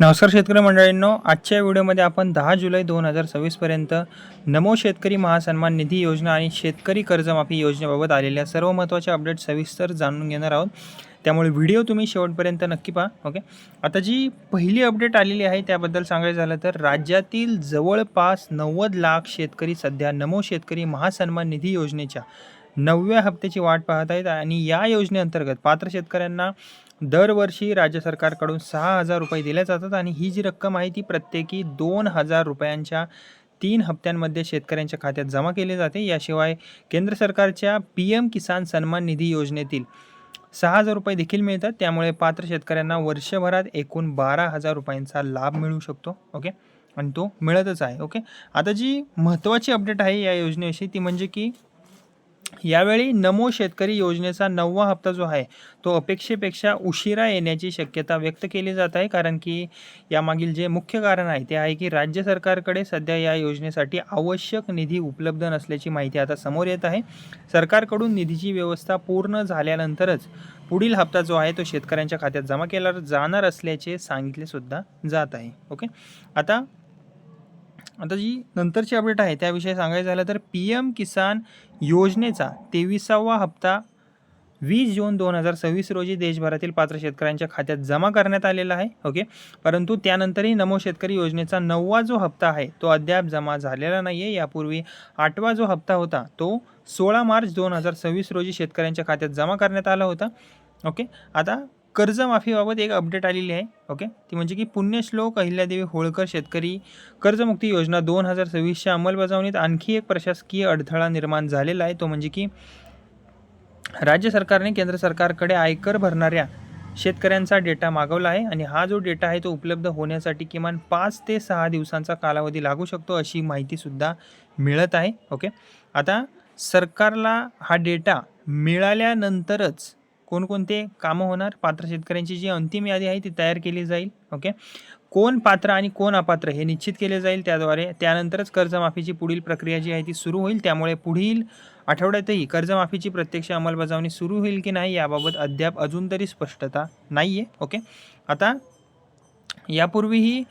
नमस्कार शेतकरी मंडळींनो, आजच्या व्हिडिओमध्ये आपण 10 जुलै 2026 पर्यंत नमो शेतकरी महासन्मान निधी योजना आणि शेतकरी कर्जमाफी योजनेबाबत आलेल्या सर्व महत्त्वाच्या अपडेट सविस्तर जाणून घेणार आहोत. त्यामुळे व्हिडिओ तुम्ही शेवटपर्यंत नक्की पहा. ओके, आता जी पहिली अपडेट आलेली आहे त्याबद्दल सांगायचं झालं तर राज्यातील जवळपास 90 लाख शेतकरी सध्या नमो शेतकरी महासन्मान निधी योजनेच्या 9व्या हप्त्याची वाट पाहत आहेत आणि या योजनेअंतर्गत पात्र शेतकऱ्यांना दरवर्षी राज्य सरकारकडून 6,000 रुपये दिले जातात आणि ही जी रक्कम आहे ती प्रत्येकी 2,000 रुपयांच्या 3 हप्त्यांमध्ये शेतकऱ्यांच्या खात्यात जमा केली जाते. याशिवाय केंद्र सरकारच्या PM किसान सन्मान निधी योजनेतील 6,000 रुपये देखील मिळतात. त्यामुळे पात्र शेतकऱ्यांना वर्षभरात एकूण 12,000 रुपयांचा लाभ मिळू शकतो. ओके, आणि तो मिळतच आहे. ओके, आता जी महत्त्वाची अपडेट आहे या योजनेविषयी ती म्हणजे की यावेळी नमो शेतकरी योजनेचा 9वा हप्ता जो आहे तो अपेक्षेपेक्षा उशिरा येण्याची शक्यता व्यक्त केली जात आहे. कारण की यामागील जे मुख्य कारण आहे ते आहे की राज्य सरकारकडे सध्या या योजनेसाठी आवश्यक निधी उपलब्ध नसल्याची माहिती आता समोर येत आहे. सरकारकडून निधीची व्यवस्था पूर्ण झाल्यानंतरच पुढील हप्ता जो आहे तो शेतकऱ्यांच्या खात्यात जमा केला जाणार असल्याचे सांगितले सुद्धा जात आहे. ओके, आता जी नंतरची अपडेट आहे त्याविषयी सांगायचं झालं तर PM किसान योजनेचा 23वा हप्ता 20 जून 2026 रोजी देशभरातील पात्र शेतकऱ्यांच्या खात्यात जमा करण्यात आलेला आहे. ओके, परंतु त्यानंतरही नमो शेतकरी योजनेचा 9वा जो हप्ता आहे तो अद्याप जमा झालेला नाही आहे. यापूर्वी 8वा जो हप्ता होता तो 16 मार्च 2026 रोजी शेतकऱ्यांच्या खात्यात जमा करण्यात आला होता. ओके, आता कर्जमाफीबाबत एक अपडेट आलेली आहे. ओके, ती म्हणजे की पुण्यश्लोक अहिल्यादेवी होळकर शेतकरी कर्जमुक्ती योजना 2026च्या अंमलबजावणीत आणखी एक प्रशासकीय अडथळा निर्माण झालेला आहे. तो म्हणजे की राज्य सरकारने केंद्र सरकारकडे आयकर भरणाऱ्या शेतकऱ्यांचा डेटा मागवला आहे आणि हा जो डेटा आहे तो उपलब्ध होण्यासाठी किमान 5 ते 6 दिवसांचा कालावधी लागू शकतो अशी माहितीसुद्धा मिळत आहे. ओके, आता सरकारला हा डेटा मिळाल्यानंतरच कोणकोणते कामं होणार, पात्र शेतकऱ्यांची जी अंतिम यादी आहे ती तयार केली जाईल. ओके, कोण पात्र आणि कोण अपात्र हे निश्चित केले जाईल. त्यानंतरच कर्जमाफीची पुढील प्रक्रिया जी आहे ती सुरू होईल. त्यामुळे पुढील आठवड्यातही कर्जमाफीची प्रत्यक्ष अंमलबजावणी सुरू होईल की नाही याबाबत अद्याप अजून तरी स्पष्टता नाही आहे. ओके, आता यापूर्वीही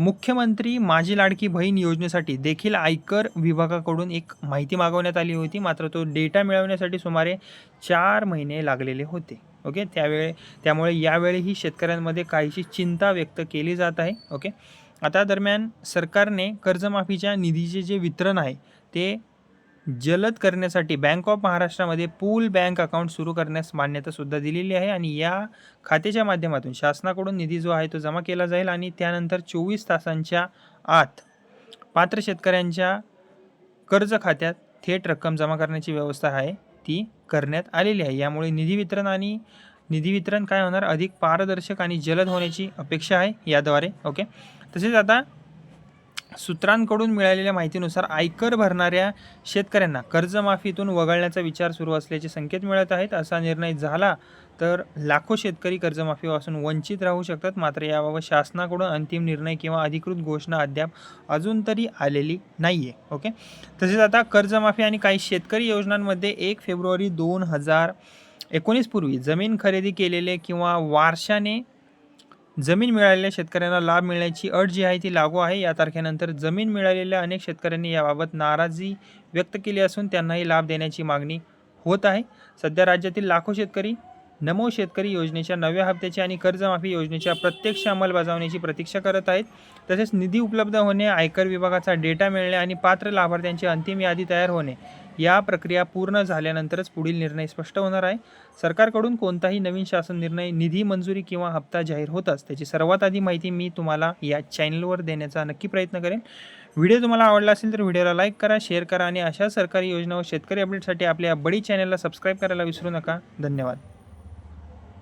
मुख्यमंत्री माझी लाडकी बहीण योजनेसाठी देखील आयकर विभागाकडून एक माहिती मागवण्यात आली होती. मात्र तो डेटा मिळवण्यासाठी सुमारे 4 महिने लागलेले होते. ओके, त्यामुळे यावेळीही शेतकऱ्यांमध्ये काहीशी चिंता व्यक्त केली जात आहे. ओके, आता दरम्यान सरकारने कर्जमाफीच्या निधीचे जे वितरण आहे ते जलद करण्यासाठी बँक ऑफ महाराष्ट्रामध्ये पूल बँक अकाउंट सुरू करण्यास मान्यतासुद्धा दिलेली आहे आणि या खात्याच्या माध्यमातून शासनाकडून निधी जो आहे तो जमा केला जाईल आणि त्यानंतर 24 तासांच्या आत पात्र शेतकऱ्यांच्या कर्ज खात्यात थेट रक्कम जमा करण्याची व्यवस्था आहे ती करण्यात आलेली आहे. यामुळे निधी वितरण काय होणार, अधिक पारदर्शक आणि जलद होण्याची अपेक्षा आहे याद्वारे. ओके, तसेच आता सूत्रांकडून मिळालेल्या माहितीनुसार आयकर भरणाऱ्या शेतकऱ्यांना कर्जमाफीतून वगळण्याचा विचार सुरू असल्याचे संकेत मिळत आहेत. असा निर्णय झाला तर लाखो शेतकरी कर्जमाफीपासून वंचित राहू शकतात. मात्र याबाबत शासनाकडून अंतिम निर्णय किंवा अधिकृत घोषणा अद्याप अजून तरी आलेली नाही आहे. ओके, तसेच आता कर्जमाफी आणि काही शेतकरी योजनांमध्ये 1 फेब्रुवारी 2019 पूर्वी जमीन खरेदी केलेले किंवा वारशाने जमीन मिळालेल्या शेतकऱ्यांना लाभ मिळण्याची अट जी आहे ती लागू आहे. या तारखेनंतर जमीन मिळालेल्या अनेक शेतकऱ्यांनी याबाबत नाराजी व्यक्त केली असून त्यांनाही लाभ देण्याची मागणी होत आहे. सध्या राज्यातील लाखो शेतकरी नमो शेतकरी योजनेच्या 9व्या हप्त्याची आणि कर्जमाफी योजनेच्या प्रत्यक्ष अंमलबजावणीची प्रतीक्षा करत आहेत. तसेच निधी उपलब्ध होणे, आयकर विभागाचा डेटा मिळणे आणि पात्र लाभार्थ्यांची अंतिम यादी तयार होणे या प्रक्रिया पूर्ण झाल्यानंतरच पुढील निर्णय स्पष्ट होणार आहे. सरकारकडून कोणताही नवीन शासन निर्णय, निधी मंजुरी किंवा हप्ता जाहीर होताच त्याची सर्वात आधी माहिती मी तुम्हाला या चॅनलवर देण्याचा नक्की प्रयत्न करेन. व्हिडिओ तुम्हाला आवडला असेल तर व्हिडिओला लाईक करा, शेअर करा आणि अशा सरकारी योजना व शेतकरी अपडेटसाठी आपल्या बडी चॅनलला सबस्क्राईब करायला विसरू नका. धन्यवाद.